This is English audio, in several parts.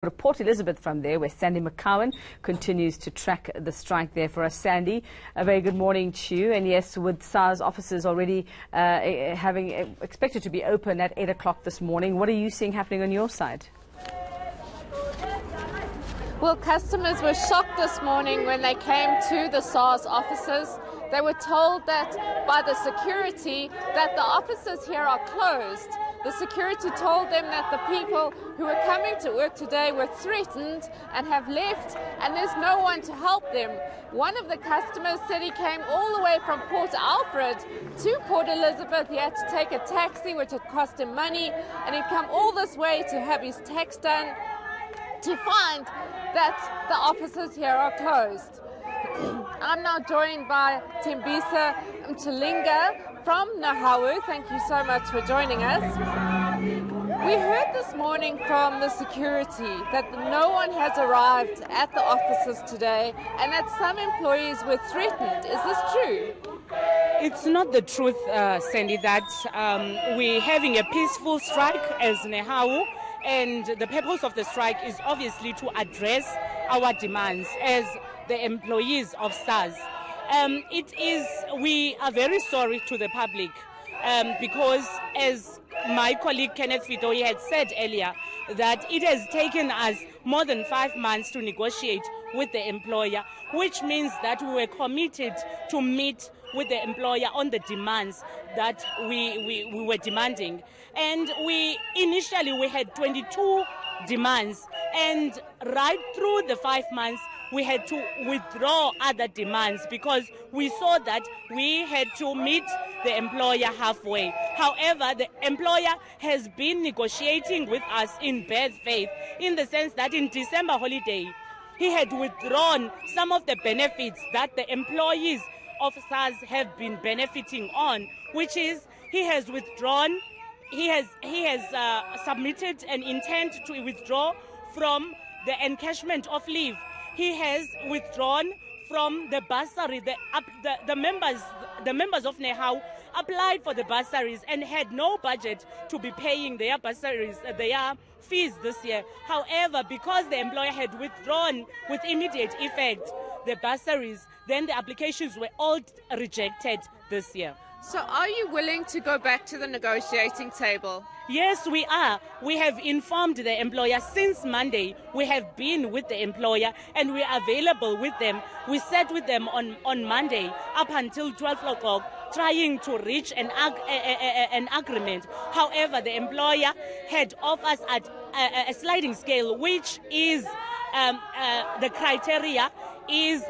To Port Elizabeth from there, where Sandy McCowen continues to track the strike there for us. Sandy, a very good morning to you. And yes, with Sars offices already having expected to be open at 8 o'clock this morning, what are you seeing happening on your side? Well, customers were shocked this morning when they came to the Sars offices. They were told that by the security that the offices here are closed. The security told them that the people who were coming to work today were threatened and have left, and there's no one to help them. One of the customers said he came all the way from Port Alfred to Port Elizabeth. He had to take a taxi, which had cost him money, and he'd come all this way to have his tax done to find that the offices here are closed. I'm now joined by Tembisa Mchalinga from Nahawu. Thank you so much for joining us. We heard this morning from the security that no one has arrived at the offices today and that some employees were threatened. Is this true? It's not the truth, Sandy, that we're having a peaceful strike as Nahawu, and the purpose of the strike is obviously to address our demands as the employees of Sars. We are very sorry to the public because, as my colleague Kenneth Fidoi had said earlier, that it has taken us more than 5 months to negotiate with the employer, which means that we were committed to meet with the employer on the demands that we were demanding. And initially we had 22 demands, and right through the 5 months we had to withdraw other demands because we saw that we had to meet the employer halfway. However, the employer has been negotiating with us in bad faith, in the sense that in December holiday, he had withdrawn some of the benefits that the employees of Sars have been benefiting on, which is he has submitted an intent to withdraw from the encashment of leave. He has withdrawn from the bursary. The members of Nahawu applied for the bursaries and had no budget to be paying their bursaries, their fees this year. However, because the employer had withdrawn with immediate effect the bursaries, then the applications were all rejected this year. So are you willing to go back to the negotiating table? Yes, we are. We have informed the employer since Monday. We have been with the employer and we are available with them. We sat with them on Monday up until 12 o'clock trying to reach an agreement. However, the employer had offered us at a sliding scale, which is the criteria is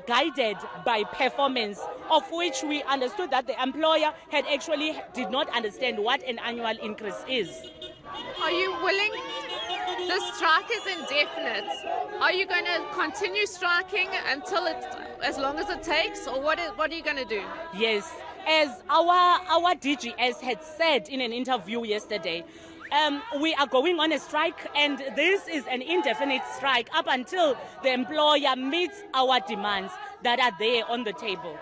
guided by performance, of which we understood that the employer had actually did not understand what an annual increase is. Are you willing? The strike is indefinite. Are you going to continue striking until as long as it takes, or what are you going to do? Yes, as our DGS had said in an interview yesterday, we are going on a strike, and this is an indefinite strike up until the employer meets our demands that are there on the table.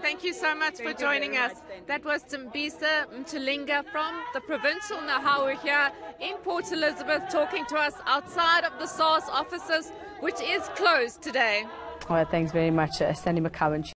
Thank you so much for joining us. That was Tembisa Mchalinga from the provincial Nahawu here in Port Elizabeth, talking to us outside of the Sars offices, which is closed today. All right, thanks very much, Sandy McCowen.